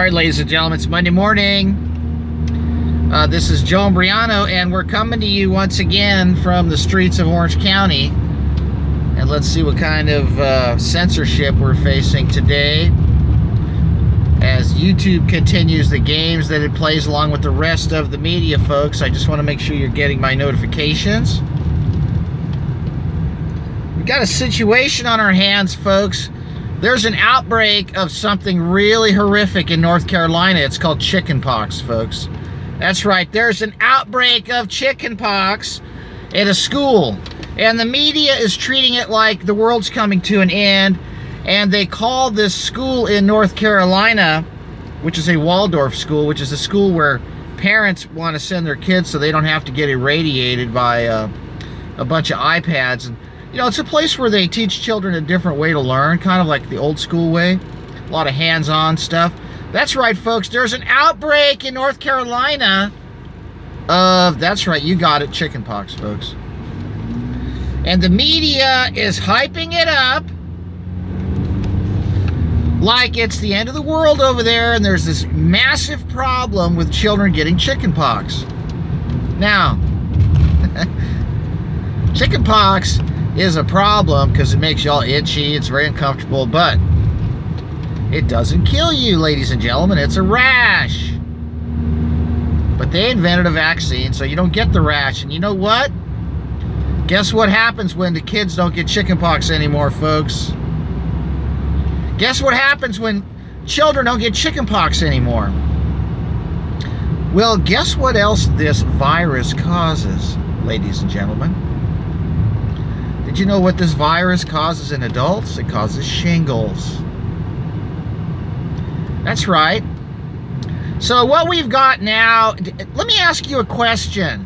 right, ladies and gentlemen, it's Monday morning. This is Joe Umbriano, and we're coming to you once again from the streets of Orange County. And let's see what kind of censorship we're facing today as YouTube continues the games that it plays along with the rest of the media, folks. I just want to make sure you're getting my notifications. We've got a situation on our hands, folks. There's an outbreak of something really horrific in North Carolina. It's called chickenpox, folks. That's right, there's an outbreak of chickenpox at a school. And the media is treating it like the world's coming to an end. And they call this school in North Carolina, which is a Waldorf school, which is a school where parents want to send their kids so they don't have to get irradiated by a bunch of iPads. And you know, it's a place where they teach children a different way to learn, kind of like the old school way. A lot of hands-on stuff. That's right, folks. There's an outbreak in North Carolina of, that's right, you got it, chickenpox, folks. And the media is hyping it up like it's the end of the world over there, and there's this massive problem with children getting chickenpox. Now, chickenpox is a problem because it makes you all itchy, it's very uncomfortable, but it doesn't kill you, ladies and gentlemen. It's a rash. But they invented a vaccine so you don't get the rash. And you know what? Guess what happens when the kids don't get chickenpox anymore, folks? Guess what happens when children don't get chickenpox anymore? Well, guess what else this virus causes, ladies and gentlemen? Did you know what this virus causes in adults? It causes shingles. That's right. So what we've got now, let me ask you a question.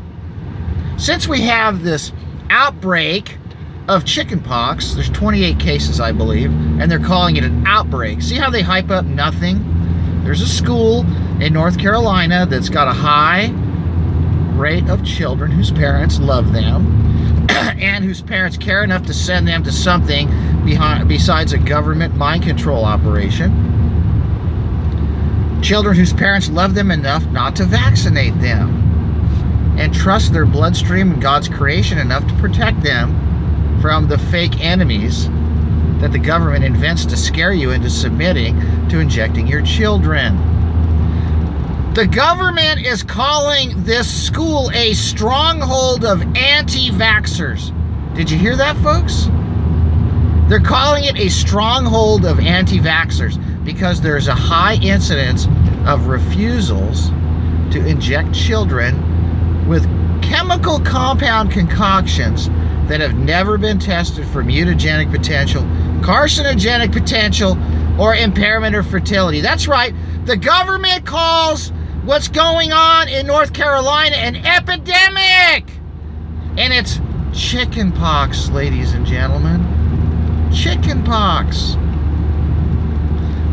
Since we have this outbreak of chickenpox, there's 28 cases, I believe, and they're calling it an outbreak. See how they hype up nothing? There's a school in North Carolina that's got a high rate of children whose parents love them and whose parents care enough to send them to something besides a government mind control operation. Children whose parents love them enough not to vaccinate them and trust their bloodstream and God's creation enough to protect them from the fake enemies that the government invents to scare you into submitting to injecting your children. The government is calling this school a stronghold of anti-vaxxers. Did you hear that, folks? They're calling it a stronghold of anti-vaxxers because there's a high incidence of refusals to inject children with chemical compound concoctions that have never been tested for mutagenic potential, carcinogenic potential, or impairment of fertility. That's right, the government calls what's going on in North Carolina an epidemic! And it's chickenpox, ladies and gentlemen. Chickenpox.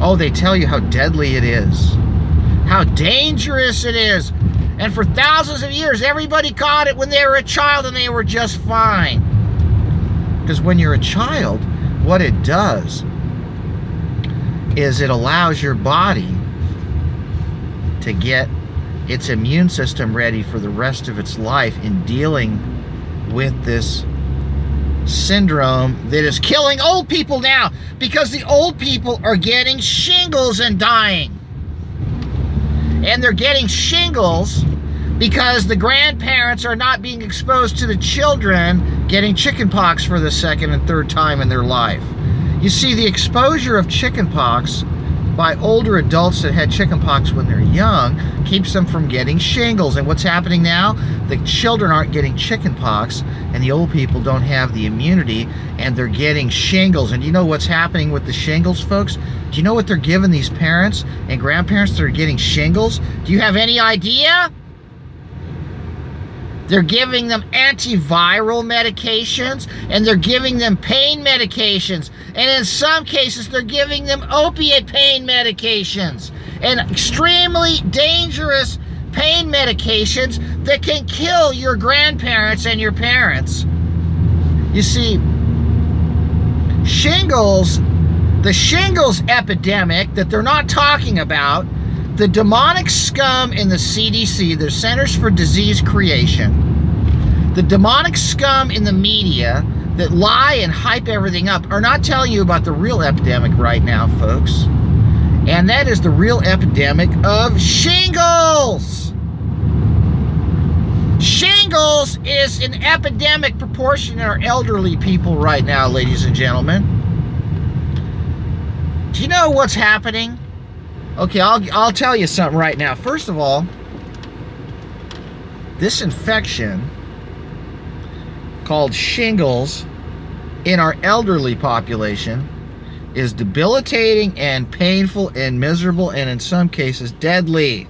Oh, they tell you how deadly it is, how dangerous it is. And for thousands of years, everybody caught it when they were a child and they were just fine. Because when you're a child, what it does is it allows your body to get its immune system ready for the rest of its life in dealing with this syndrome that is killing old people now, because the old people are getting shingles and dying. And they're getting shingles because the grandparents are not being exposed to the children getting chickenpox for the second and third time in their life. You see, the exposure of chickenpox by older adults that had chickenpox when they're young keeps them from getting shingles. And what's happening now? The children aren't getting chickenpox and the old people don't have the immunity and they're getting shingles. And you know what's happening with the shingles, folks? Do you know what they're giving these parents and grandparents that are getting shingles? Do you have any idea? They're giving them antiviral medications, and they're giving them pain medications, and in some cases they're giving them opiate pain medications and extremely dangerous pain medications that can kill your grandparents and your parents. You see, shingles, the shingles epidemic that they're not talking about the demonic scum in the CDC, the Centers for Disease Creation, the demonic scum in the media that lie and hype everything up are not telling you about the real epidemic right now, folks. And that is the real epidemic of shingles. Shingles is an epidemic proportion in our elderly people right now, ladies and gentlemen. Do you know what's happening? Okay, I'll tell you something right now. First of all, this infection called shingles in our elderly population is debilitating and painful and miserable and in some cases deadly.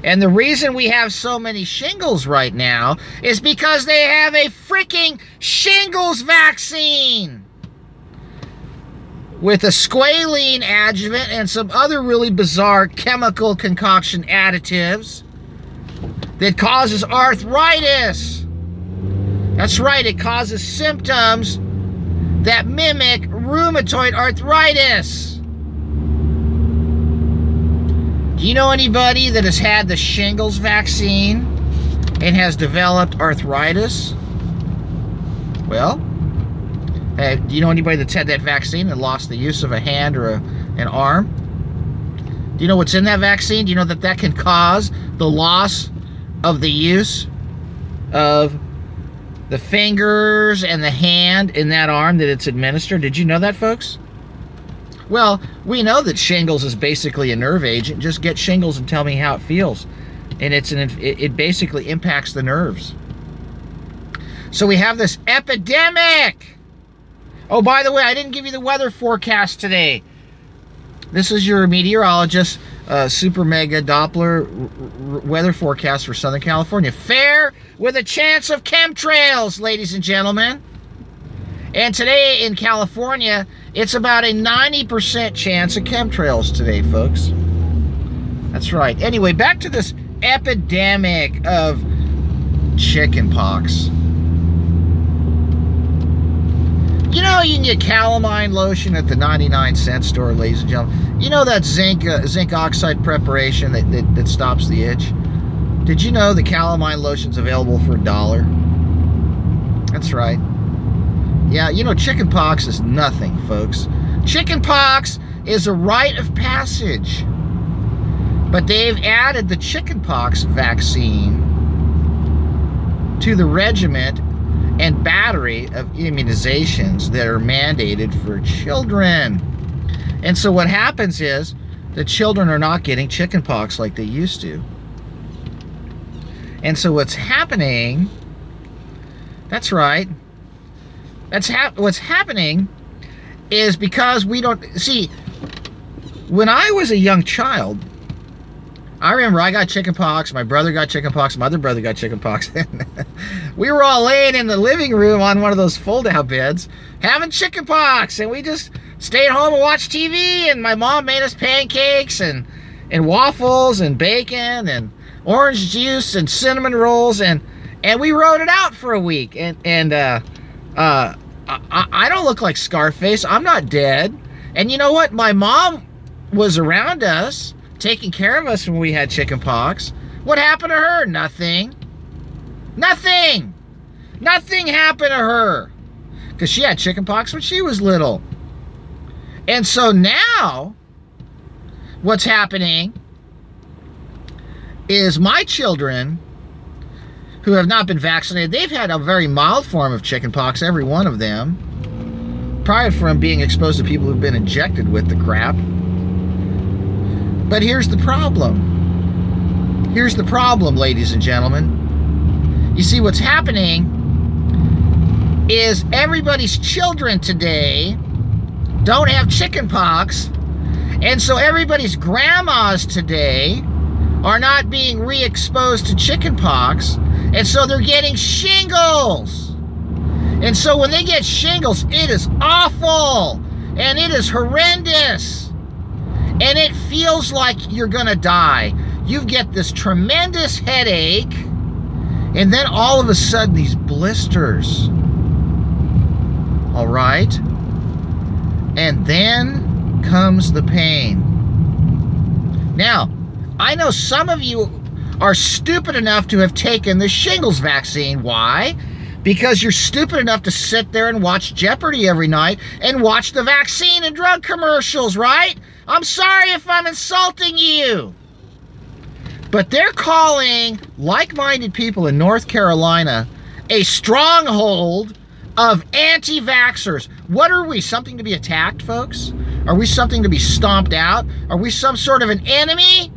And the reason we have so many shingles right now is because they have a freaking shingles vaccine with a squalene adjuvant and some other really bizarre chemical concoction additives that causes arthritis. That's right, it causes symptoms that mimic rheumatoid arthritis. Do you know anybody that has had the shingles vaccine and has developed arthritis? Well, do you know anybody that's had that vaccine and lost the use of a hand or an arm? Do you know what's in that vaccine? Do you know that that can cause the loss of the use of the fingers and the hand in that arm that it's administered? Did you know that, folks? Well, we know that shingles is basically a nerve agent. Just get shingles and tell me how it feels. And it basically impacts the nerves. So we have this epidemic. Oh, by the way, I didn't give you the weather forecast today. This is your meteorologist, super mega Doppler weather forecast for Southern California. Fair with a chance of chemtrails, ladies and gentlemen. And today in California, it's about a 90% chance of chemtrails today, folks. That's right. Anyway, back to this epidemic of chickenpox. You know, you can get calamine lotion at the 99-cent store, ladies and gentlemen. You know that zinc oxide preparation that stops the itch? Did you know the calamine lotion's available for $1? That's right. Yeah, you know, chickenpox is nothing, folks. Chickenpox is a rite of passage. But they've added the chickenpox vaccine to the regimen and battery of immunizations that are mandated for children. And so what happens is the children are not getting chickenpox like they used to. And so what's happening, that's right, what's happening is because we don't, see, when I was a young child, I remember I got chickenpox, my brother got chickenpox, my other brother got chickenpox. We were all laying in the living room on one of those fold-out beds having chickenpox, and we just stayed home and watched TV, and my mom made us pancakes and waffles and bacon and orange juice and cinnamon rolls, and we rode it out for a week. I don't look like Scarface. I'm not dead. And you know what? My mom was around us, taking care of us when we had chickenpox. What happened to her? Nothing. Nothing. Nothing happened to her. Because she had chickenpox when she was little. And so now, what's happening is my children who have not been vaccinated, they've had a very mild form of chickenpox, every one of them, prior from being exposed to people who've been injected with the crap. But here's the problem. Here's the problem, ladies and gentlemen. You see, what's happening is everybody's children today don't have chickenpox, and so everybody's grandmas today are not being re-exposed to chickenpox, and so they're getting shingles. And so when they get shingles, it is awful, and it is horrendous, and it feels like you're gonna die. You get this tremendous headache, and then all of a sudden these blisters. All right? And then comes the pain. Now, I know some of you are stupid enough to have taken the shingles vaccine. Why? Because you're stupid enough to sit there and watch Jeopardy every night and watch the vaccine and drug commercials, right? I'm sorry if I'm insulting you. But they're calling like-minded people in North Carolina a stronghold of anti-vaxxers. What are we? Something to be attacked, folks? Are we something to be stomped out? Are we some sort of an enemy?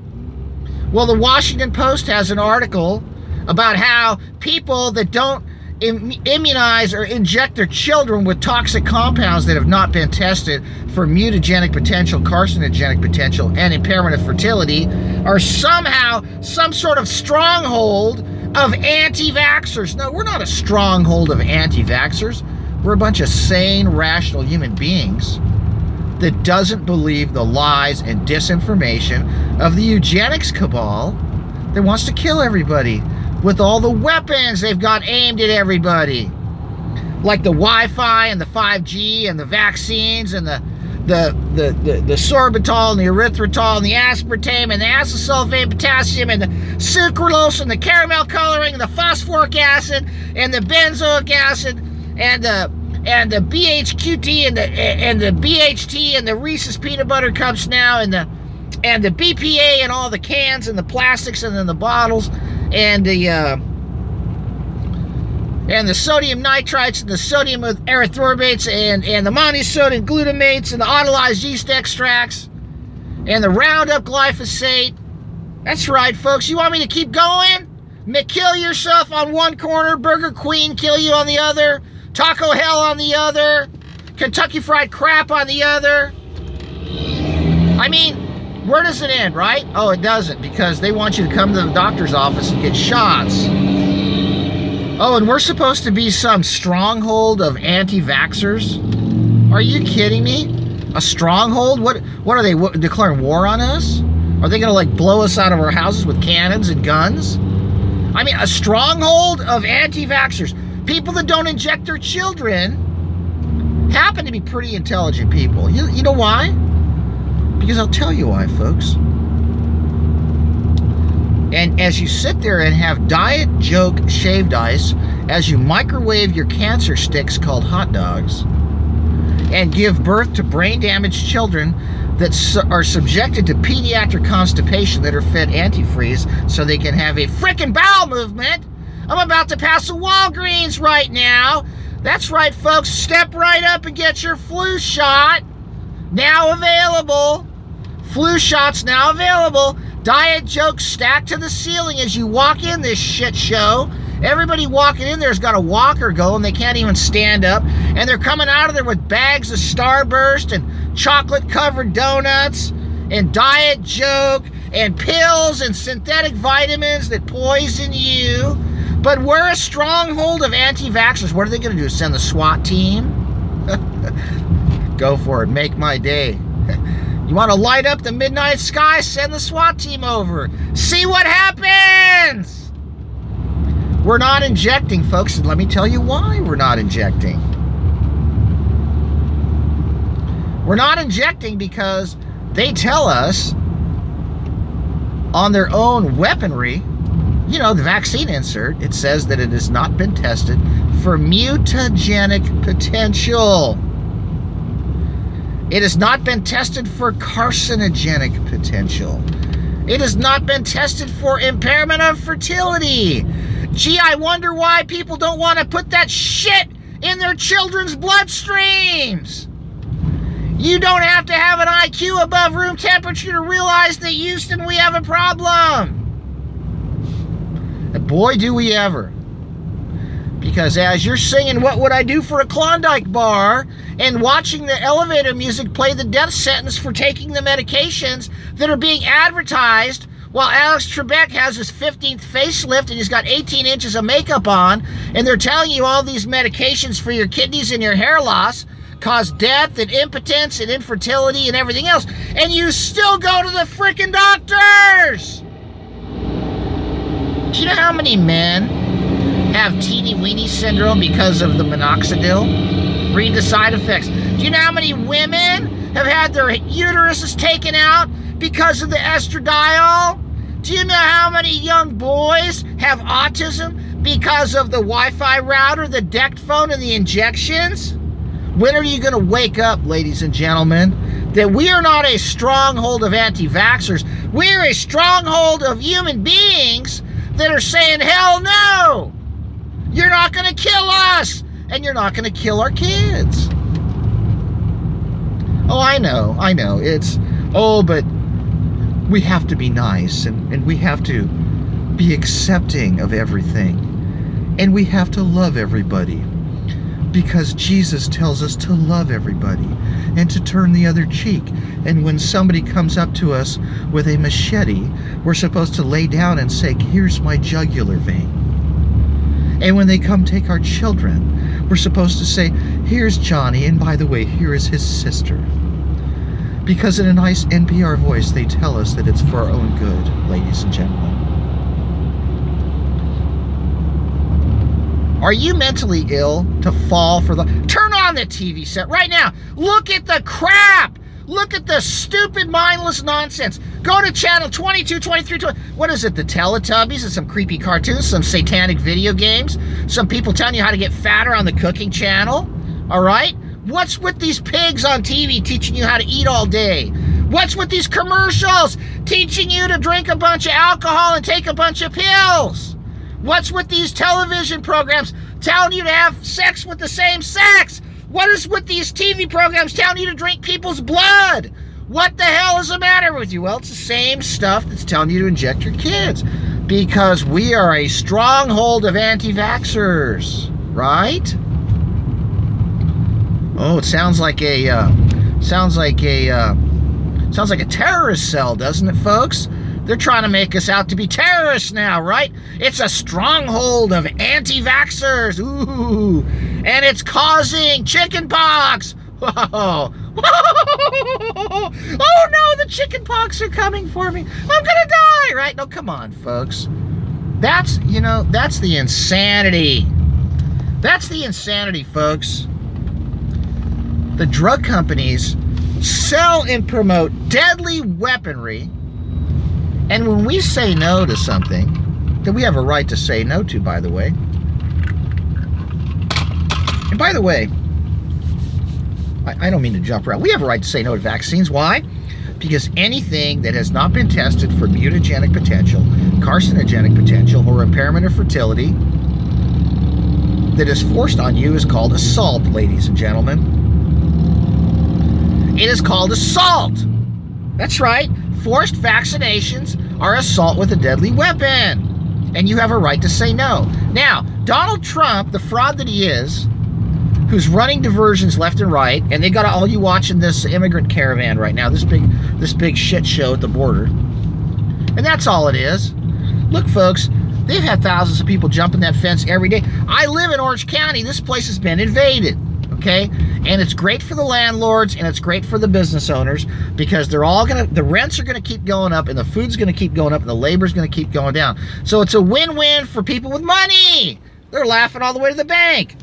Well, the Washington Post has an article about how people that don't immunize or inject their children with toxic compounds that have not been tested for mutagenic potential, carcinogenic potential, and impairment of fertility are somehow some sort of stronghold of anti-vaxxers. No, we're not a stronghold of anti-vaxxers. We're a bunch of sane, rational human beings that doesn't believe the lies and disinformation of the eugenics cabal that wants to kill everybody with all the weapons they've got aimed at everybody. Like the Wi-Fi and the 5G and the vaccines and the sorbitol and the erythritol and the aspartame and the acesulfame potassium and the sucralose and the caramel coloring and the phosphoric acid and the benzoic acid and the BHQT and the BHT and the Reese's peanut butter cups now and the BPA and all the cans and the plastics and then the bottles and the sodium nitrites and the sodium erythrorbates and the monosodium glutamates and the autolyzed yeast extracts and the Roundup glyphosate. That's right, folks. You want me to keep going? Kill yourself on one corner, Burger Queen kill you on the other, Taco Hell on the other, Kentucky Fried Crap on the other. I mean, where does it end, right? Oh, it doesn't, because they want you to come to the doctor's office and get shots. Oh, and we're supposed to be some stronghold of anti-vaxxers? Are you kidding me? A stronghold? What are they declaring war on us? Are they gonna like blow us out of our houses with cannons and guns? I mean, a stronghold of anti-vaxxers. People that don't inject their children happen to be pretty intelligent people. You know why? Because I'll tell you why, folks. And as you sit there and have Diet Joke shaved ice, as you microwave your cancer sticks called hot dogs, and give birth to brain-damaged children that are subjected to pediatric constipation that are fed antifreeze so they can have a frickin' bowel movement, I'm about to pass a Walgreens right now. That's right, folks. Step right up and get your flu shot. Now available. Flu shots now available. Diet Jokes stacked to the ceiling as you walk in this shit show. Everybody walking in there's got a walker going. They can't even stand up. And they're coming out of there with bags of Starburst and chocolate-covered donuts and Diet Joke and pills and synthetic vitamins that poison you. But we're a stronghold of anti-vaxxers. What are they going to do? Send the SWAT team? Go for it. Make my day. You want to light up the midnight sky? Send the SWAT team over. See what happens! We're not injecting, folks, and let me tell you why we're not injecting. We're not injecting because they tell us on their own weaponry, you know, the vaccine insert, it says that it has not been tested for mutagenic potential. It has not been tested for carcinogenic potential. It has not been tested for impairment of fertility. Gee, I wonder why people don't want to put that shit in their children's bloodstreams. You don't have to have an IQ above room temperature to realize that, Houston, we have a problem. And boy, do we ever. Because as you're singing What Would I Do for a Klondike Bar and watching the elevator music play the death sentence for taking the medications that are being advertised while Alex Trebek has his 15th facelift and he's got 18 inches of makeup on, and they're telling you all these medications for your kidneys and your hair loss cause death and impotence and infertility and everything else, and you still go to the frickin' doctors! Do you know how many men have teeny-weeny syndrome because of the minoxidil? Read the side effects. Do you know how many women have had their uteruses taken out because of the estradiol? Do you know how many young boys have autism because of the Wi-Fi router, the DECT phone, and the injections? When are you going to wake up, ladies and gentlemen, that we are not a stronghold of anti-vaxxers. We're a stronghold of human beings that are saying, hell no! You're not going to kill us! And you're not going to kill our kids. Oh, I know. It's, but we have to be nice, and we have to be accepting of everything. And we have to love everybody. Because Jesus tells us to love everybody and to turn the other cheek. And when somebody comes up to us with a machete, we're supposed to lay down and say, here's my jugular vein. And when they come take our children, we're supposed to say, here's Johnny, and by the way, here is his sister. Because in a nice NPR voice, they tell us that it's for our own good, ladies and gentlemen. Are you mentally ill to fall for the... Turn on the TV set right now. Look at the crap. Look at the stupid, mindless nonsense. Go to channel 22, 23, 20. What is it, the Teletubbies and some creepy cartoons, some satanic video games, some people telling you how to get fatter on the cooking channel, all right? What's with these pigs on TV teaching you how to eat all day? What's with these commercials teaching you to drink a bunch of alcohol and take a bunch of pills? What's with these television programs telling you to have sex with the same sex? What is with these TV programs telling you to drink people's blood? What the hell is the matter with you? Well, it's the same stuff that's telling you to inject your kids. Because we are a stronghold of anti-vaxxers, right? Oh, it sounds like a terrorist cell, doesn't it, folks? They're trying to make us out to be terrorists now, right? It's a stronghold of anti-vaxxers. Ooh. And it's causing chicken pox. Whoa. Oh no, the chicken pox are coming for me. I'm gonna die, right? No, come on, folks. That's the insanity. That's the insanity, folks. The drug companies sell and promote deadly weaponry. And when we say no to something that we have a right to say no to, by the way. And by the way, I don't mean to jump around. We have a right to say no to vaccines. Why? Because anything that has not been tested for mutagenic potential, carcinogenic potential, or impairment of fertility that is forced on you is called assault, ladies and gentlemen. It is called assault. That's right. Forced vaccinations are assault with a deadly weapon. And you have a right to say no. Now, Donald Trump, the fraud that he is, who's running diversions left and right, and they got all you watching this immigrant caravan right now, this big shit show at the border. And that's all it is. Look, folks, they've had thousands of people jumping that fence every day. I live in Orange County. This place has been invaded. Okay, and it's great for the landlords and it's great for the business owners because the rents are gonna keep going up and the food's gonna keep going up and the labor's gonna keep going down. So it's a win-win for people with money. They're laughing all the way to the bank.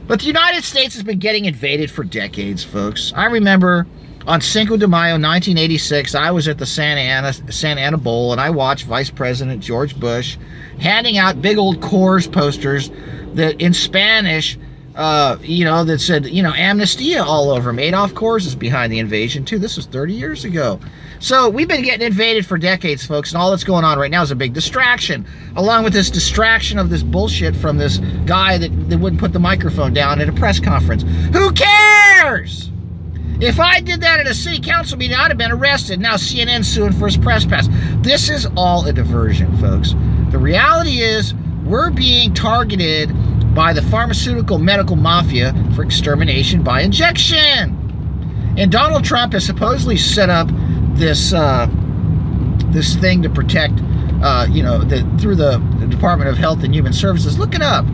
But the United States has been getting invaded for decades, folks. I remember on Cinco de Mayo 1986, I was at the Santa Ana Bowl and I watched Vice President George Bush handing out big old Coors posters that in Spanish that said, amnestia all over them. Adolf Coors is behind the invasion, too. This was 30 years ago. So we've been getting invaded for decades, folks, and all that's going on right now is a big distraction, along with this distraction of this bullshit from this guy that wouldn't put the microphone down at a press conference. Who cares? If I did that at a city council meeting, I'd have been arrested. Now CNN's suing for his press pass. This is all a diversion, folks. The reality is we're being targeted by the pharmaceutical medical mafia for extermination by injection. And Donald Trump has supposedly set up this this thing to protect, through the Department of Health and Human Services. Look it up.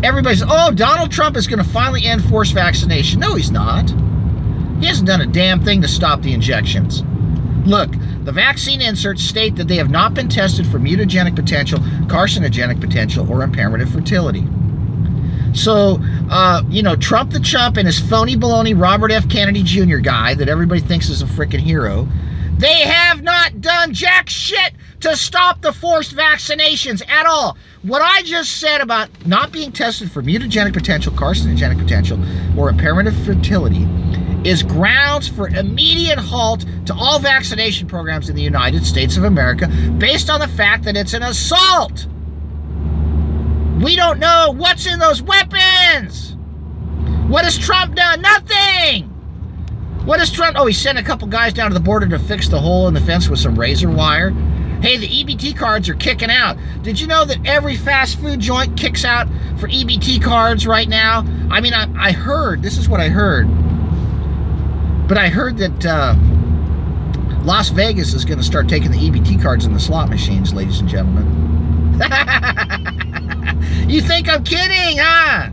Everybody's, oh, Donald Trump is going to finally end forced vaccination. No, he's not. He hasn't done a damn thing to stop the injections. Look, the vaccine inserts state that they have not been tested for mutagenic potential, carcinogenic potential, or impairment of fertility. So, Trump the Chump and his phony baloney Robert F. Kennedy Jr. guy that everybody thinks is a freaking hero They have not done jack shit to stop the forced vaccinations at all. What I just said about not being tested for mutagenic potential, carcinogenic potential, or impairment of fertility is grounds for immediate halt to all vaccination programs in the United States of America based on the fact that it's an assault. We don't know what's in those weapons. What has Trump done? Nothing. What has Trump... Oh, he sent a couple guys down to the border to fix the hole in the fence with some razor wire. Hey, the EBT cards are kicking out. Did you know that every fast food joint kicks out for EBT cards right now? I mean, I heard, this is what I heard. But I heard that Las Vegas is going to start taking the EBT cards in the slot machines, ladies and gentlemen. You think I'm kidding, huh?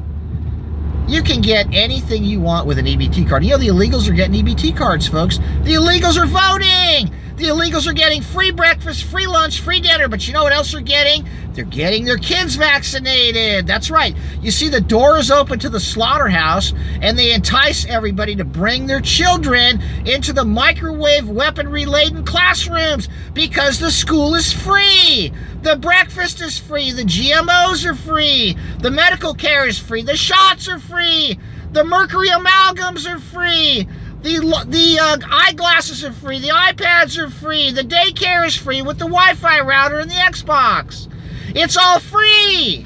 You can get anything you want with an EBT card. You know, the illegals are getting EBT cards, folks. The illegals are voting. The illegals are getting free breakfast, free lunch, free dinner. But you know what else they're getting? They're getting their kids vaccinated. That's right. You see, the door is open to the slaughterhouse, and they entice everybody to bring their children into the microwave weaponry-laden classrooms because the school is free. The breakfast is free. The GMOs are free. The medical care is free. The shots are free. The mercury amalgams are free. The eyeglasses are free. The iPads are free. The daycare is free with the Wi-Fi router and the Xbox. It's all free.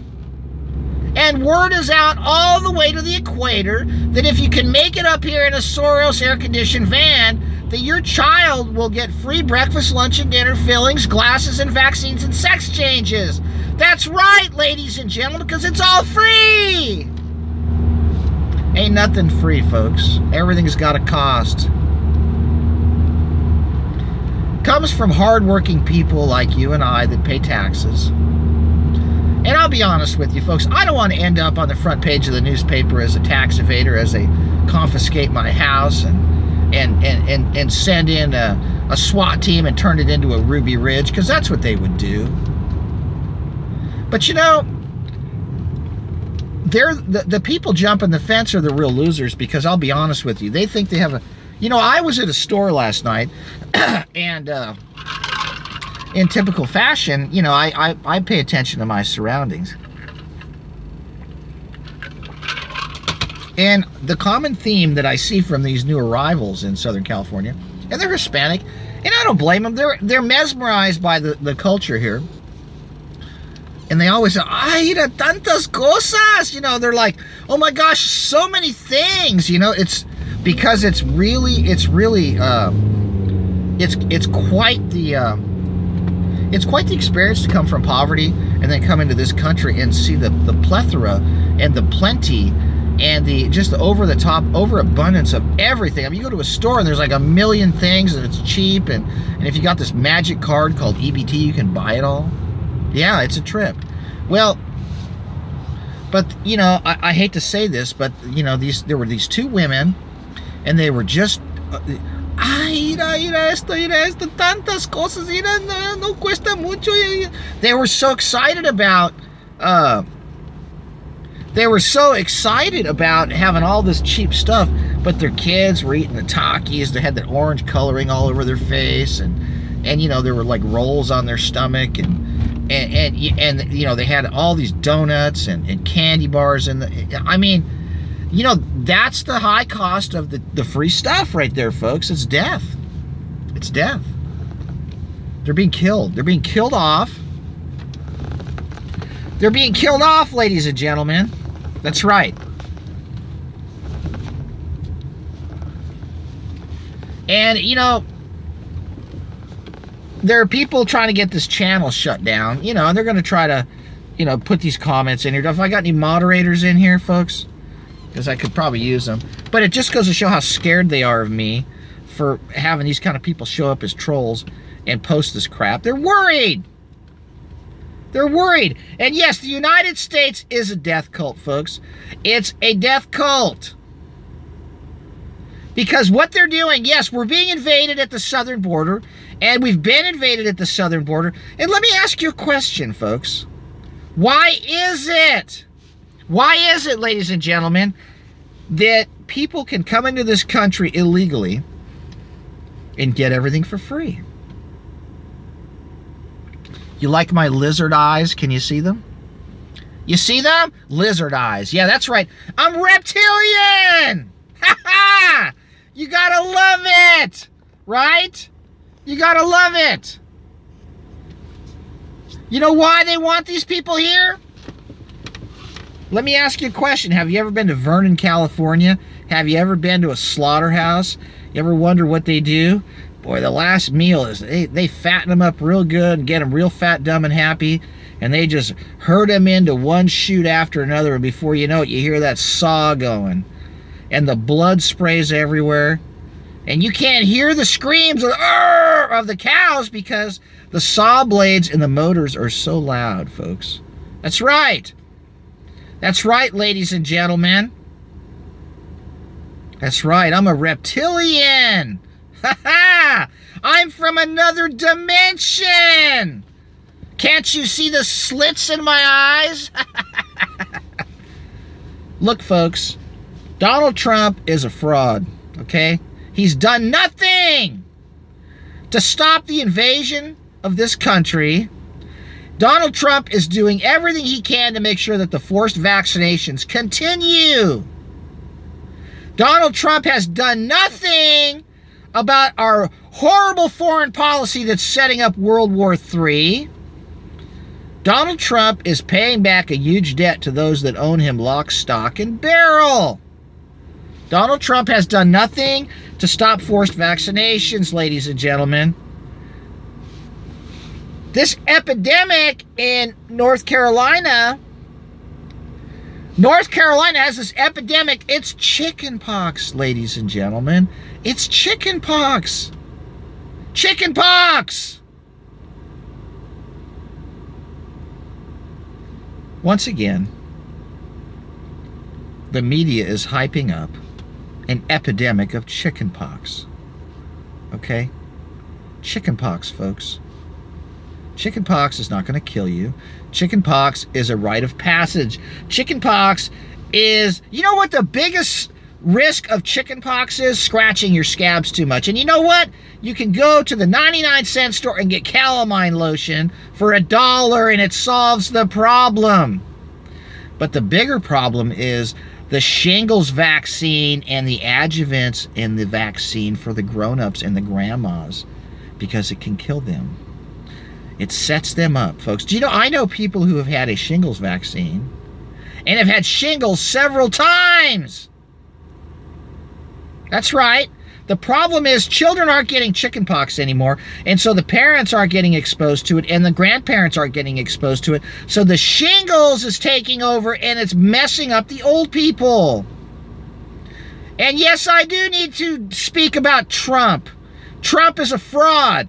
And word is out all the way to the equator that if you can make it up here in a Soros air-conditioned van, that your child will get free breakfast, lunch, and dinner, fillings, glasses, and vaccines and sex changes. That's right, ladies and gentlemen, because it's all free. Ain't nothing free, folks. Everything's got a cost. Comes from hardworking people like you and I that pay taxes. And I'll be honest with you, folks, I don't want to end up on the front page of the newspaper as a tax evader, as they confiscate my house and send in a SWAT team and turn it into a Ruby Ridge, because that's what they would do. But you know, the people jumping the fence are the real losers, because I'll be honest with you, they think they have a... You know, I was at a store last night, and in typical fashion, you know, I pay attention to my surroundings. And the common theme that I see from these new arrivals in Southern California, and they're Hispanic, and I don't blame them, they're mesmerized by the culture here. And they always say, ay, mira, tantas cosas. You know, they're like, oh my gosh, so many things. You know, it's because it's quite the experience to come from poverty and then come into this country and see the plethora and the plenty and just the over-the-top overabundance of everything. I mean, you go to a store and there's like a million things and it's cheap, and if you got this magic card called EBT, you can buy it all. Yeah, it's a trip. Well, but, you know, I hate to say this, but, you know, there were these two women, and they were just, ay, mira esto, tantas cosas, mira, no cuesta mucho. They were so excited about, having all this cheap stuff, but their kids were eating the Takis. They had that orange coloring all over their face, and you know, there were like rolls on their stomach, and you know, they had all these donuts and candy bars, and I mean, you know, that's the high cost of the free stuff right there, folks. It's death. It's death. They're being killed. They're being killed off. They're being killed off, ladies and gentlemen. That's right. And, you know, there are people trying to get this channel shut down, you know, and they're going to try to, you know, put these comments in here. If I got any moderators in here, folks, because I could probably use them. But it just goes to show how scared they are of me for having these kind of people show up as trolls and post this crap. They're worried. They're worried. And yes, the United States is a death cult, folks. It's a death cult. Because what they're doing, yes, we're being invaded at the southern border, and we've been invaded at the southern border. And let me ask you a question, folks. Why is it, ladies and gentlemen, that people can come into this country illegally and get everything for free. You like my lizard eyes? Can you see them? You see them? Lizard eyes. Yeah, that's right. I'm reptilian! Ha ha! You gotta love it! Right? You gotta love it. You know why they want these people here? Let me ask you a question. Have you ever been to Vernon, California? Have you ever been to a slaughterhouse? You ever wonder what they do? Boy, the last meal is they fatten them up real good and get them real fat, dumb, and happy. And they just herd them into one chute after another. And before you know it, you hear that saw going. And the blood sprays everywhere. And you can't hear the screams of the cows because the saw blades and the motors are so loud, folks. That's right. That's right, ladies and gentlemen. That's right, I'm a reptilian. Ha ha! I'm from another dimension. Can't you see the slits in my eyes? Look, folks, Donald Trump is a fraud, okay? He's done nothing to stop the invasion of this country. Donald Trump is doing everything he can to make sure that the forced vaccinations continue. Donald Trump has done nothing about our horrible foreign policy that's setting up World War III. Donald Trump is paying back a huge debt to those that own him lock, stock, and barrel. Donald Trump has done nothing to stop forced vaccinations, ladies and gentlemen. This epidemic in North Carolina has this epidemic. It's chickenpox, ladies and gentlemen. It's chickenpox. Chickenpox! Once again, the media is hyping up an epidemic of chickenpox. Okay? Chickenpox, folks. Chickenpox is not going to kill you. Chickenpox is a rite of passage. Chickenpox is, you know what the biggest risk of chickenpox is? Scratching your scabs too much. And you know what? You can go to the 99-cent store and get calamine lotion for $1 and it solves the problem. But the bigger problem is the shingles vaccine and the adjuvants in the vaccine for the grown-ups and the grandmas, because it can kill them. It sets them up, folks. Do you know, I know people who have had a shingles vaccine and have had shingles several times. That's right. The problem is children aren't getting chickenpox anymore, and so the parents aren't getting exposed to it, and the grandparents aren't getting exposed to it. So the shingles is taking over, and it's messing up the old people. And yes, I do need to speak about Trump. Trump is a fraud.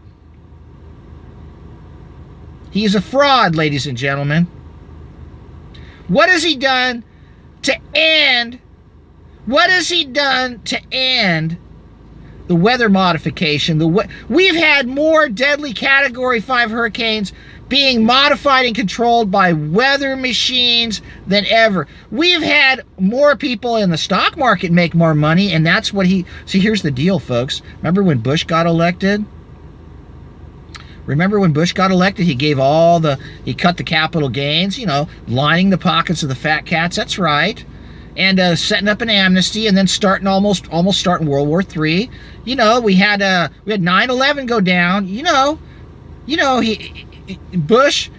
He is a fraud, ladies and gentlemen. What has he done to end? What has he done to end the weather modification? We've had more deadly Category 5 hurricanes being modified and controlled by weather machines than ever. We've had more people in the stock market make more money, and that's what he... See, here's the deal, folks. Remember when Bush got elected? Remember when Bush got elected, he gave he cut the capital gains, you know, lining the pockets of the fat cats. That's right. And setting up an amnesty, and then almost starting World War III. You know, we had 9/11 go down. You know, Bush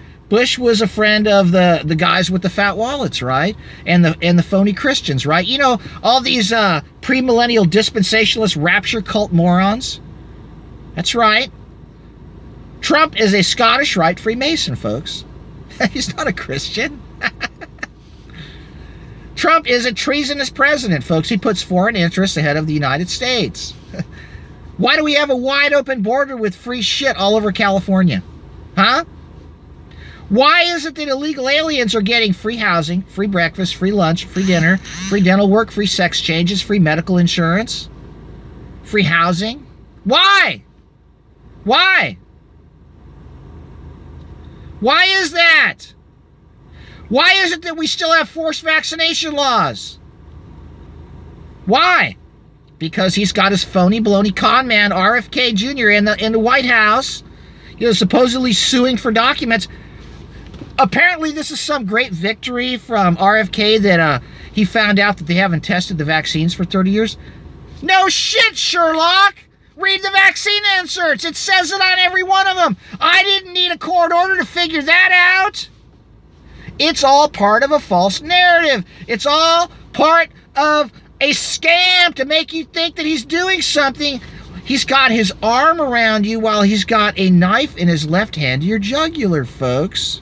was a friend of the guys with the fat wallets, right? And the phony Christians, right? You know, all these premillennial dispensationalist rapture cult morons. That's right. Trump is a Scottish Rite Freemason, folks. He's not a Christian. Trump is a treasonous president, folks. He puts foreign interests ahead of the United States. Why do we have a wide open border with free shit all over California? Huh? Why is it that illegal aliens are getting free housing, free breakfast, free lunch, free dinner, free dental work, free sex changes, free medical insurance, free housing? Why? Why? Why is that? Why is it that we still have forced vaccination laws? Why? because he's got his phony baloney con man RFK Jr. in the White House, supposedly suing for documents. Apparently this is some great victory from RFK that he found out that they haven't tested the vaccines for 30 years. No shit, Sherlock! Read the vaccine inserts. It says it on every one of them. I didn't need a court order to figure that out. It's all part of a false narrative. It's all part of a scam to make you think that he's doing something. He's got his arm around you while he's got a knife in his left hand to your jugular, folks.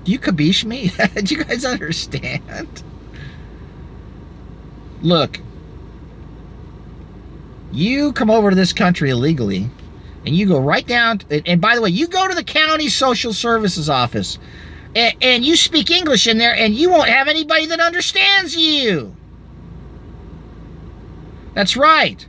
Do you capiche me? Do you guys understand? Look, you come over to this country illegally, and you go right down, and by the way, you go to the county social services office, and you speak English in there, and you won't have anybody that understands you. That's right.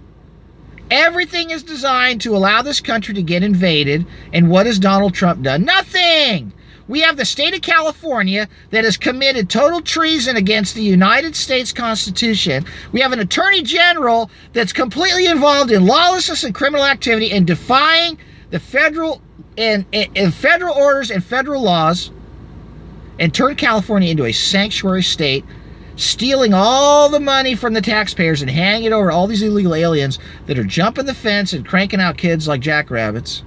Everything is designed to allow this country to get invaded, and what has Donald Trump done? Nothing! We have the state of California that has committed total treason against the United States Constitution. We have an attorney general that's completely involved in lawlessness and criminal activity and defying the federal federal orders and federal laws, and turned California into a sanctuary state, stealing all the money from the taxpayers and handing it over to all these illegal aliens that are jumping the fence and cranking out kids like jackrabbits.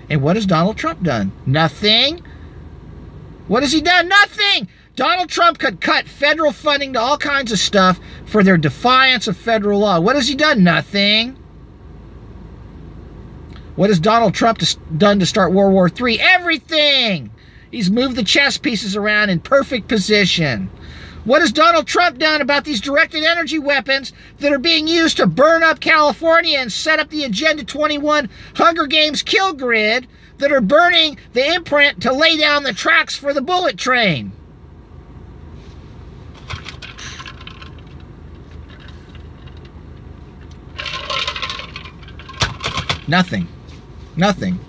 And what has Donald Trump done? Nothing. What has he done? Nothing. Donald Trump could cut federal funding to all kinds of stuff for their defiance of federal law. What has he done? Nothing. What has Donald Trump done to start World War III? Everything. He's moved the chess pieces around in perfect position. What has Donald Trump done about these directed energy weapons that are being used to burn up California and set up the Agenda 21 Hunger Games kill grid that are burning the imprint to lay down the tracks for the bullet train? Nothing. Nothing.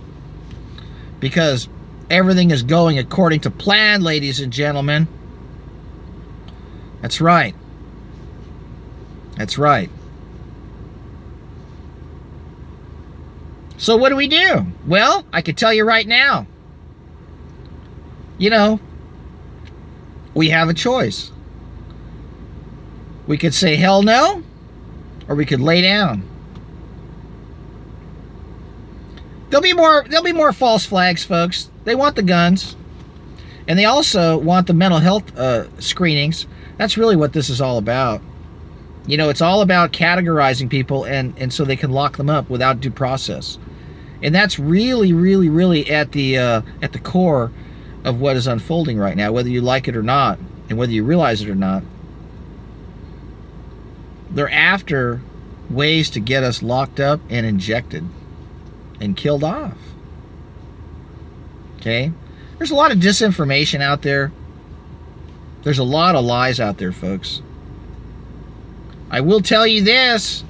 Because everything is going according to plan, ladies and gentlemen. That's right. That's right. So what do? Well, I can tell you right now. You know, we have a choice. We could say hell no, or we could lay down. There'll be more false flags, folks. They want the guns. And they also want the mental health screenings. That's really what this is all about. You know, it's all about categorizing people and so they can lock them up without due process. And that's really, really, really at the core of what is unfolding right now, whether you like it or not, and whether you realize it or not. They're after ways to get us locked up and injected and killed off. Okay? There's a lot of disinformation out there. There's a lot of lies out there, folks. I will tell you this.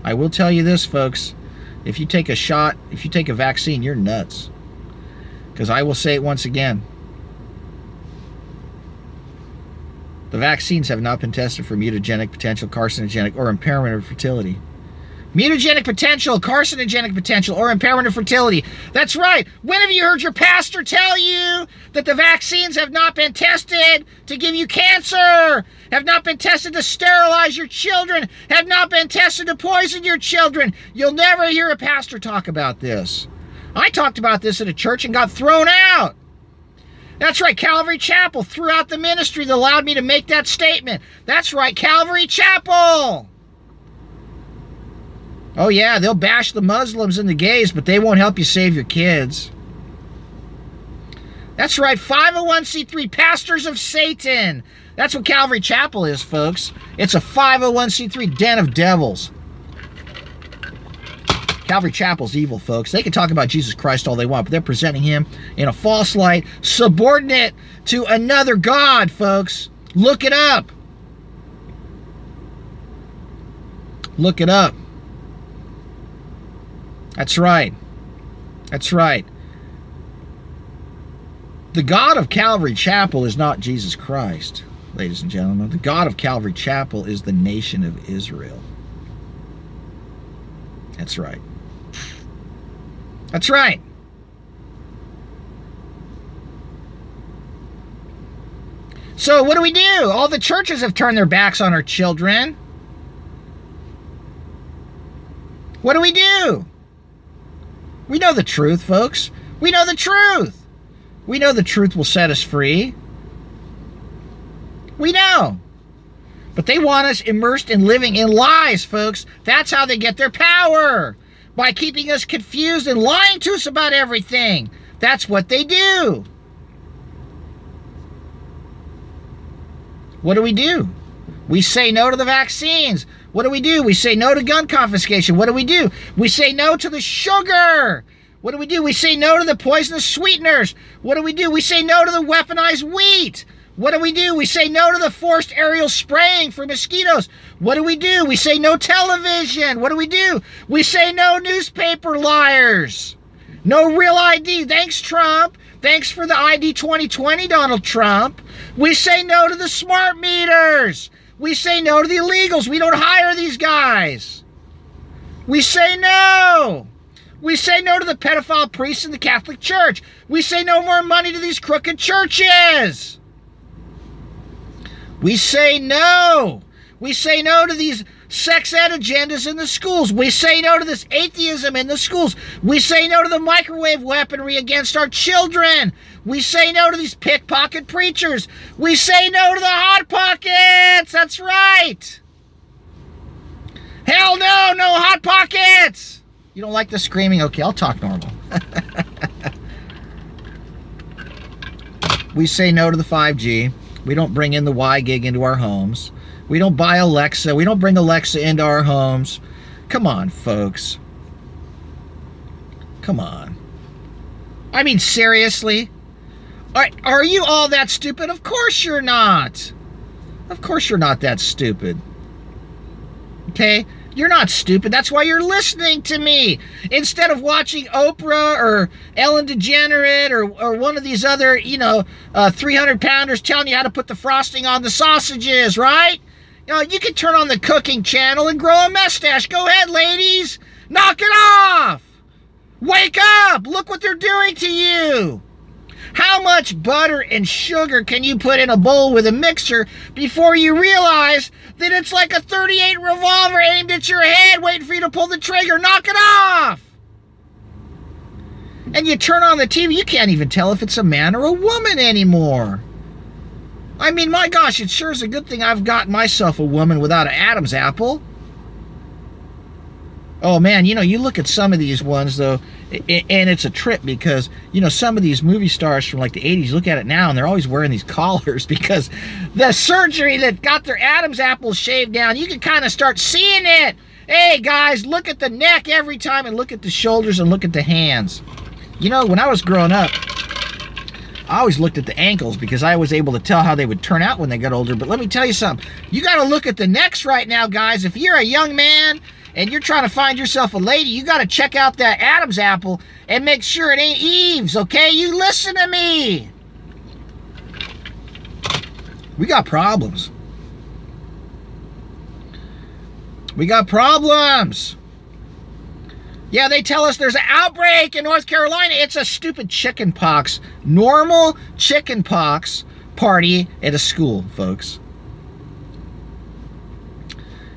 I will tell you this, folks. If you take a shot, if you take a vaccine, you're nuts. Because I will say it once again. The vaccines have not been tested for mutagenic, potential, carcinogenic, or impairment of fertility. Mutagenic potential, carcinogenic potential, or impairment of fertility. That's right. When have you heard your pastor tell you that the vaccines have not been tested to give you cancer, have not been tested to sterilize your children, have not been tested to poison your children? You'll never hear a pastor talk about this. I talked about this at a church and got thrown out. That's right, Calvary Chapel threw out the ministry that allowed me to make that statement. That's right, Calvary Chapel. Oh yeah, they'll bash the Muslims and the gays, but they won't help you save your kids. That's right, 501c3 pastors of Satan. That's what Calvary Chapel is, folks. It's a 501c3 den of devils. Calvary Chapel's evil, folks. They can talk about Jesus Christ all they want, but they're presenting him in a false light, subordinate to another God, folks. Look it up. Look it up. That's right. That's right. The God of Calvary Chapel is not Jesus Christ, ladies and gentlemen. The God of Calvary Chapel is the nation of Israel. That's right. That's right. So what do we do? All the churches have turned their backs on our children. What do we do? We know the truth, folks. We know the truth. We know the truth will set us free. We know. But they want us immersed in living in lies, folks. That's how they get their power. By keeping us confused and lying to us about everything. That's what they do. What do? We say no to the vaccines. What do? We say no to gun confiscation. What do? We say no to the sugar. What do? We say no to the poisonous sweeteners. What do? We say no to the weaponized wheat. What do? We say no to the forced aerial spraying for mosquitoes. What do? We say no television. What do? We say no newspaper liars. No real ID. Thanks, Trump. Thanks for the ID 2020, Donald Trump. We say no to the smart meters. We say no to the illegals. We don't hire these guys. We say no. We say no to the pedophile priests in the Catholic Church. We say no more money to these crooked churches. We say no. We say no to these sex ed agendas in the schools. We say no to this atheism in the schools. We say no to the microwave weaponry against our children. We say no to these pickpocket preachers. We say no to the Hot Pockets. That's right. Hell no, no Hot Pockets. You don't like the screaming? Okay, I'll talk normal. We say no to the 5G. We don't bring in the Y gig into our homes. We don't buy Alexa. We don't bring Alexa into our homes. Come on, folks. Come on. I mean, seriously? Are you all that stupid? Of course you're not. Of course you're not that stupid. Okay? You're not stupid. That's why you're listening to me. Instead of watching Oprah or Ellen DeGeneres or one of these other, 300-pounders telling you how to put the frosting on the sausages, right? You can turn on the cooking channel and grow a mustache. Go ahead, ladies. Knock it off. Wake up. Look what they're doing to you. How much butter and sugar can you put in a bowl with a mixer before you realize that it's like a .38 revolver aimed at your head waiting for you to pull the trigger? Knock it off. And you turn on the TV, you can't even tell if it's a man or a woman anymore. I mean, my gosh, it sure is a good thing I've got myself a woman without an Adam's apple. Oh, man, you look at some of these ones, though, and it's a trip because, some of these movie stars from, like, the 80s, look at it now, and they're always wearing these collars because the surgery that got their Adam's apples shaved down, you can kind of start seeing it. Hey, guys, look at the neck every time and look at the shoulders and look at the hands. When I was growing up, I always looked at the ankles because I was able to tell how they would turn out when they got older. But let me tell you something. You got to look at the necks right now, guys. If you're a young man and you're trying to find yourself a lady, you got to check out that Adam's apple and make sure it ain't Eve's, okay? You listen to me. We got problems. We got problems. Yeah, they tell us there's an outbreak in North Carolina. It's a stupid chicken pox. Normal chicken pox party at a school, folks.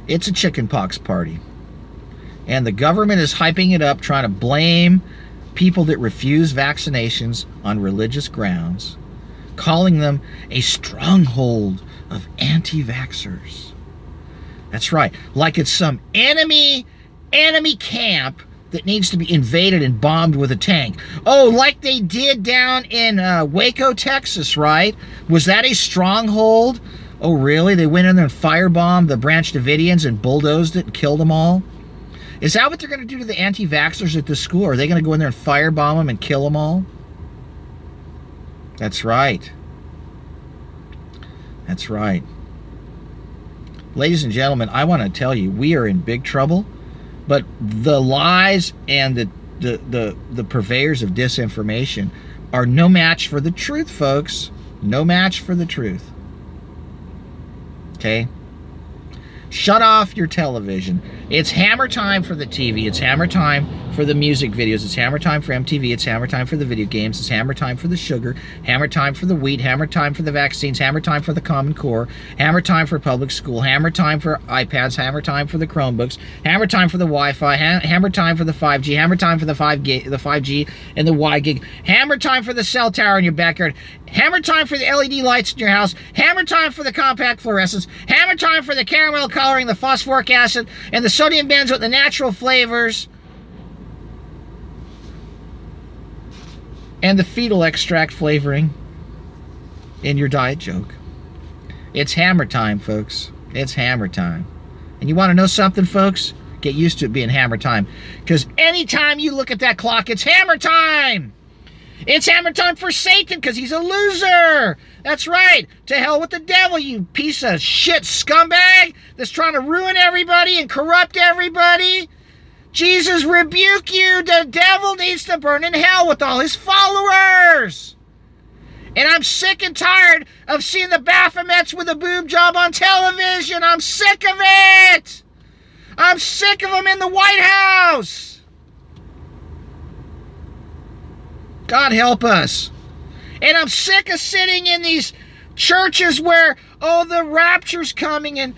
It's a chicken pox party. And the government is hyping it up, trying to blame people that refuse vaccinations on religious grounds, calling them a stronghold of anti-vaxxers. That's right. Like it's some enemy camp that needs to be invaded and bombed with a tank. Oh, like they did down in Waco, Texas, right? Was that a stronghold? Oh, really? They went in there and firebombed the Branch Davidians and bulldozed it and killed them all? Is that what they're going to do to the anti-vaxxers at this school? Are they going to go in there and firebomb them and kill them all? That's right. That's right. Ladies and gentlemen, I want to tell you, we are in big trouble. But the lies and the purveyors of disinformation are no match for the truth, folks. No match for the truth. Okay? Shut off your television. It's hammer time for the TV. It's hammer time for the music videos. It's hammer time for MTV. It's hammer time for the video games. It's hammer time for the sugar. Hammer time for the wheat. Hammer time for the vaccines. Hammer time for the Common Core. Hammer time for public school. Hammer time for iPads. Hammer time for the Chromebooks. Hammer time for the Wi-Fi. Hammer time for the 5G. Hammer time for the 5G and the Y gig. Hammer time for the cell tower in your backyard. Hammer time for the LED lights in your house. Hammer time for the compact fluorescents. Hammer time for the caramel coloring, the phosphoric acid, and the sodium benzoate, the natural flavors, and the fetal extract flavoring in your diet joke. It's hammer time, folks. It's hammer time. And you want to know something, folks? Get used to it being hammer time. Because anytime you look at that clock, it's hammer time! It's hammer time for Satan because he's a loser. That's right. To hell with the devil, you piece of shit scumbag that's trying to ruin everybody and corrupt everybody. Jesus rebuke you. The devil needs to burn in hell with all his followers. And I'm sick and tired of seeing the Baphomets with a boob job on television. I'm sick of it. I'm sick of them in the White House. God help us. And I'm sick of sitting in these churches where, oh, the rapture's coming and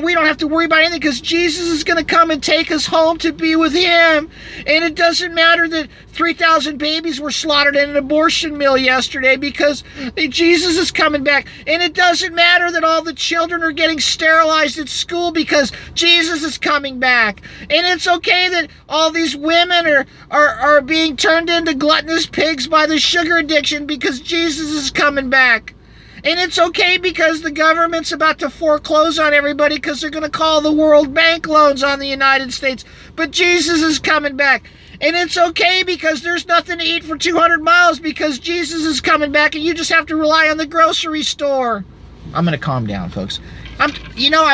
we don't have to worry about anything because Jesus is going to come and take us home to be with him. And it doesn't matter that 3,000 babies were slaughtered in an abortion mill yesterday because Jesus is coming back. And it doesn't matter that all the children are getting sterilized at school because Jesus is coming back. And it's okay that all these women are being turned into gluttonous pigs by the sugar addiction because Jesus is coming back. And it's okay because the government's about to foreclose on everybody because they're going to call the World Bank loans on the United States. But Jesus is coming back. And it's okay because there's nothing to eat for 200 miles because Jesus is coming back and you just have to rely on the grocery store. I'm going to calm down, folks. I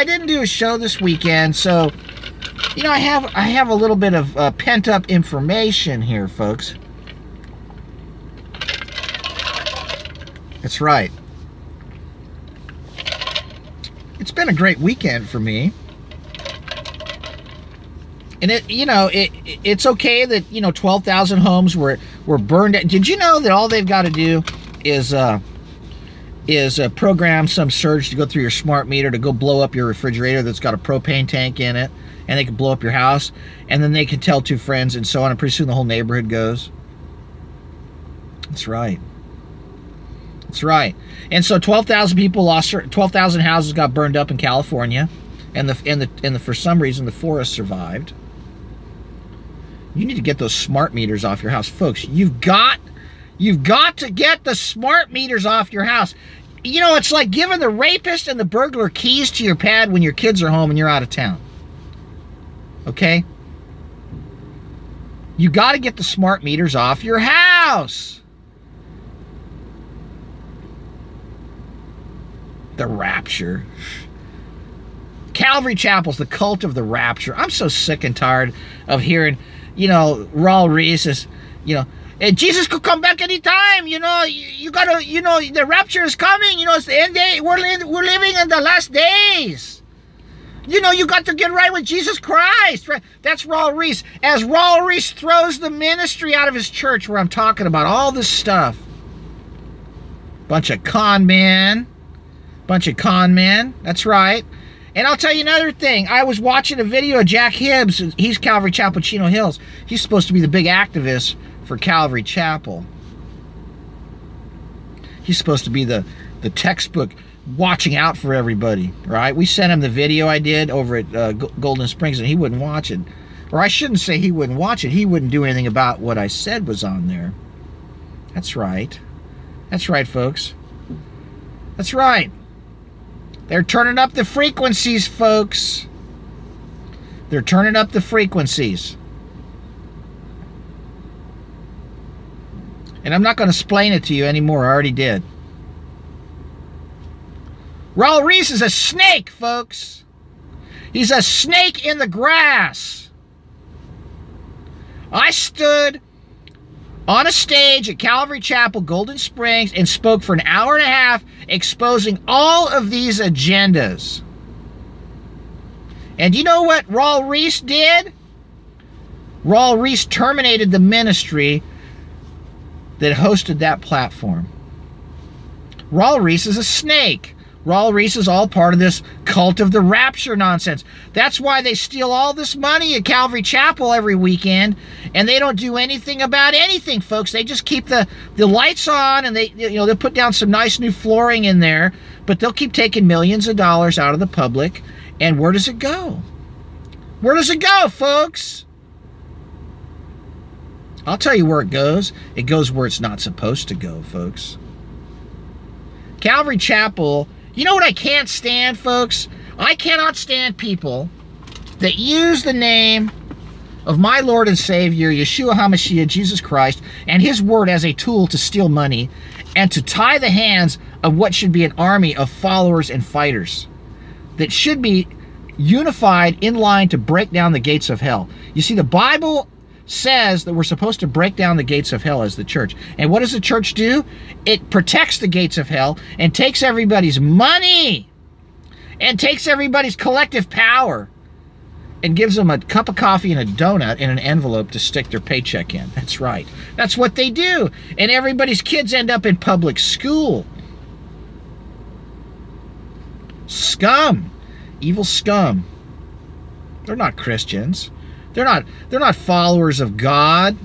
didn't do a show this weekend, so, I have a little bit of pent-up information here, folks. That's right. It's been a great weekend for me. And it's okay that 12,000 homes were burned. Did you know that all they've got to do is program some surge to go through your smart meter to go blow up your refrigerator that's got a propane tank in it, and they can blow up your house, and then they can tell two friends and so on, and pretty soon the whole neighborhood goes. That's right. That's right. And so 12,000 people lost, 12,000 houses got burned up in California, and for some reason the forest survived. You need to get those smart meters off your house, folks. You've got to get the smart meters off your house. It's like giving the rapist and the burglar keys to your pad when your kids are home and you're out of town. Okay? You got to get the smart meters off your house. The rapture. Calvary Chapel's the cult of the rapture. I'm so sick and tired of hearing, Raul Reese is, and Jesus could come back anytime, you gotta, the rapture is coming, it's the end day. We're living in the last days. You got to get right with Jesus Christ. Right? That's Raul Reese. As Raul Reese throws the ministry out of his church where I'm talking about all this stuff. Bunch of con men. That's right. And I'll tell you another thing. I was watching a video of Jack Hibbs. He's Calvary Chapel, Chino Hills. He's supposed to be the big activist for Calvary Chapel. He's supposed to be the textbook watching out for everybody, right? We sent him the video I did over at Golden Springs, and he wouldn't watch it. Or I shouldn't say he wouldn't watch it. He wouldn't do anything about what I said was on there. That's right. That's right, folks. That's right. They're turning up the frequencies, folks. They're turning up the frequencies. And I'm not going to explain it to you anymore. I already did. Raul Reese is a snake, folks. He's a snake in the grass. I stood on a stage at Calvary Chapel, Golden Springs, and spoke for an hour and a half exposing all of these agendas. And you know what Raul Ries did? Raul Ries terminated the ministry that hosted that platform. Raul Ries is a snake. Raul Ries is all part of this cult of the rapture nonsense. That's why they steal all this money at Calvary Chapel every weekend, and they don't do anything about anything, folks. They just keep the lights on, and they'll put down some nice new flooring in there, but they'll keep taking millions of dollars out of the public. And where does it go? Where does it go, folks? I'll tell you where it goes. It goes where it's not supposed to go, folks. Calvary Chapel. You know what I can't stand, folks? I cannot stand people that use the name of my Lord and Savior, Yeshua HaMashiach, Jesus Christ, and his word as a tool to steal money and to tie the hands of what should be an army of followers and fighters that should be unified in line to break down the gates of hell. You see, the Bible says that we're supposed to break down the gates of hell as the church. And what does the church do? It protects the gates of hell and takes everybody's money and takes everybody's collective power and gives them a cup of coffee and a donut in an envelope to stick their paycheck in. That's right. That's what they do. And everybody's kids end up in public school. Scum. Evil scum. They're not Christians. They're not followers of God.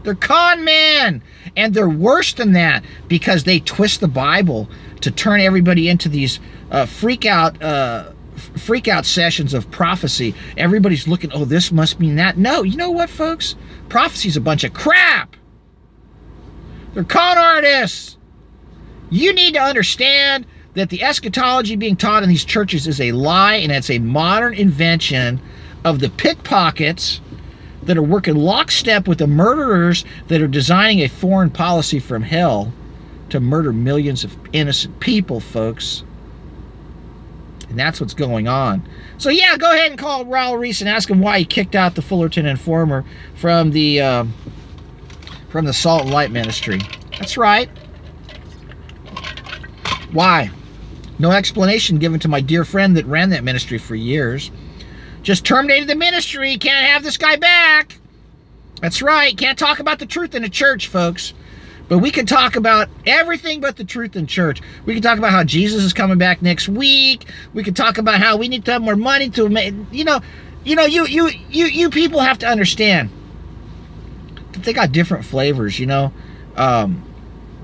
They're con men. And they're worse than that because they twist the Bible to turn everybody into these freak out sessions of prophecy. Everybody's looking, oh, this must mean that. No, you know what, folks? Prophecy's a bunch of crap. They're con artists. You need to understand that the eschatology being taught in these churches is a lie, and it's a modern invention of the pickpockets that are working lockstep with the murderers that are designing a foreign policy from hell to murder millions of innocent people, folks. And that's what's going on. So yeah, go ahead and call Raul Ries and ask him why he kicked out the Fullerton Informer from the Salt and Light Ministry. That's right. Why? No explanation given to my dear friend that ran that ministry for years. Just terminated the ministry. Can't have this guy back. That's right. Can't talk about the truth in a church, folks. But we can talk about everything but the truth in church. We can talk about how Jesus is coming back next week. We can talk about how we need to have more money to make. You people have to understand that they got different flavors, and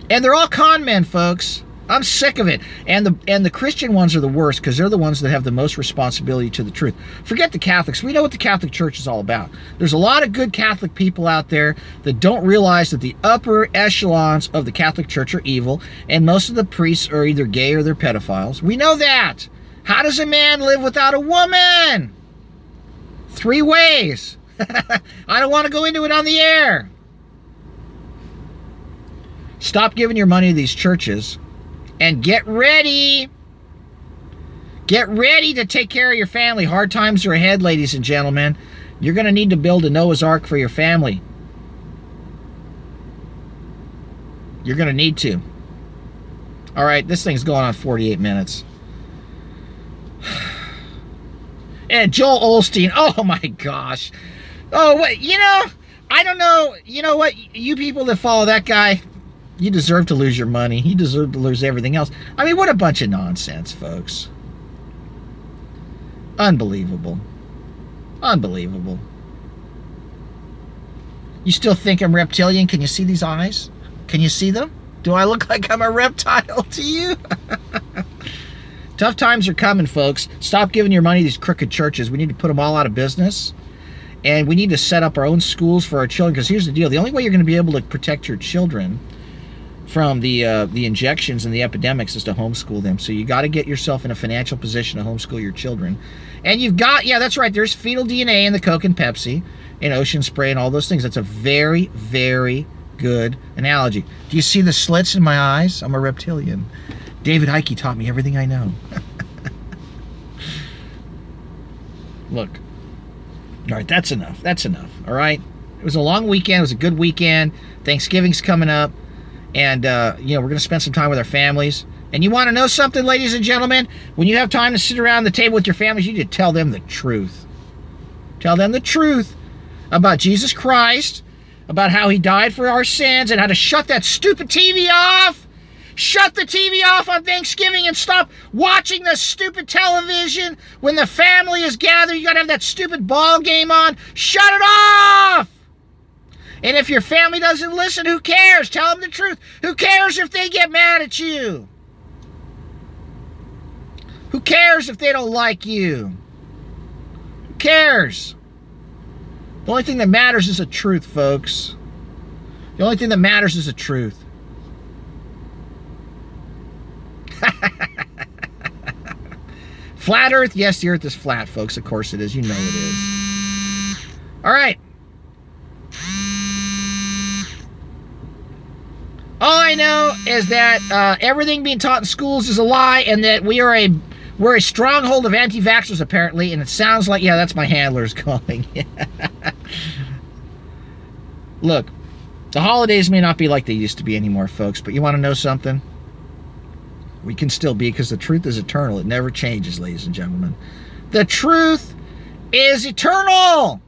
they're all con men, folks. I'm sick of it. And the Christian ones are the worst because they're the ones that have the most responsibility to the truth. Forget the Catholics. We know what the Catholic Church is all about. There's a lot of good Catholic people out there that don't realize that the upper echelons of the Catholic Church are evil, and most of the priests are either gay or they're pedophiles. We know that. How does a man live without a woman? 3 ways. I don't want to go into it on the air. Stop giving your money to these churches. And get ready. Get ready to take care of your family. Hard times are ahead, ladies and gentlemen. You're going to need to build a Noah's Ark for your family. You're going to need to. All right, this thing's going on 48 minutes. And Joel Osteen. Oh, my gosh. Oh, what? I don't know. You know what? You people that follow that guy, you deserve to lose your money. You deserve to lose everything else. I mean, what a bunch of nonsense, folks. Unbelievable. Unbelievable. You still think I'm reptilian? Can you see these eyes? Can you see them? Do I look like I'm a reptile to you? Tough times are coming, folks. Stop giving your money to these crooked churches. We need to put them all out of business. And we need to set up our own schools for our children. Because here's the deal. The only way you're going to be able to protect your children from the injections and the epidemics is to homeschool them. So you got to get yourself in a financial position to homeschool your children. And you've got, yeah, that's right, there's fetal DNA in the Coke and Pepsi and Ocean Spray and all those things. That's a very, very good analogy. Do you see the slits in my eyes? I'm a reptilian. David Icke taught me everything I know. Look. All right, that's enough. That's enough, all right? It was a long weekend. It was a good weekend. Thanksgiving's coming up, and you know, we're going to spend some time with our families. And you want to know something, ladies and gentlemen? When you have time to sit around the table with your families, you need to tell them the truth. Tell them the truth about Jesus Christ, about how he died for our sins, and how to shut that stupid TV off. Shut the TV off on Thanksgiving and stop watching the stupid television. When the family is gathered, you got to have that stupid ball game on. Shut it off! And if your family doesn't listen, who cares? Tell them the truth. Who cares if they get mad at you? Who cares if they don't like you? Who cares? The only thing that matters is the truth, folks. The only thing that matters is the truth. Flat Earth? Yes, the Earth is flat, folks. Of course it is. You know it is. All right. All I know is that everything being taught in schools is a lie, and that we're a stronghold of anti-vaxxers, apparently, and it sounds like, yeah, that's my handlers calling. Look, the holidays may not be like they used to be anymore, folks, but you want to know something? We can still be, because the truth is eternal. It never changes, ladies and gentlemen. The truth is eternal!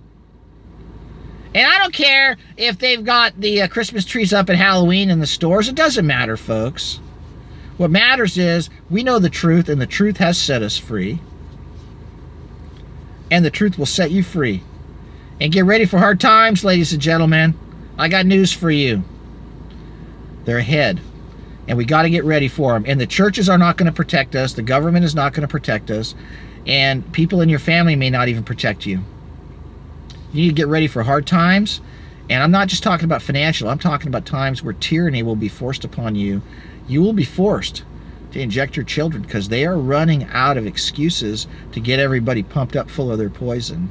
And I don't care if they've got the Christmas trees up at Halloween in the stores. It doesn't matter, folks. What matters is we know the truth, and the truth has set us free. And the truth will set you free. And get ready for hard times, ladies and gentlemen. I got news for you. They're ahead. And we got to get ready for them. And the churches are not going to protect us. The government is not going to protect us. And people in your family may not even protect you. You need to get ready for hard times. And I'm not just talking about financial. I'm talking about times where tyranny will be forced upon you. You will be forced to inject your children, because they are running out of excuses to get everybody pumped up full of their poison.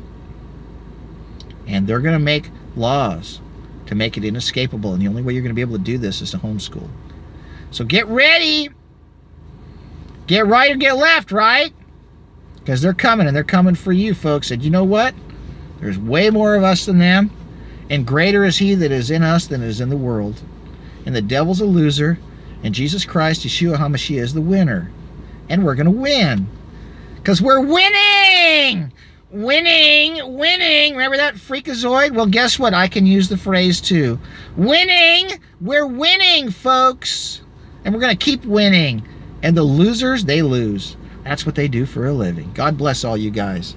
And they're going to make laws to make it inescapable. And the only way you're going to be able to do this is to homeschool. So get ready. Get right or get left, right? Because they're coming, and they're coming for you, folks. And you know what? There's way more of us than them. And greater is he that is in us than is in the world. And the devil's a loser. And Jesus Christ, Yeshua HaMashiach, is the winner. And we're going to win. Because we're winning! Winning! Winning! Remember that freakazoid? Well, guess what? I can use the phrase too. Winning! We're winning, folks! And we're going to keep winning. And the losers, they lose. That's what they do for a living. God bless all you guys.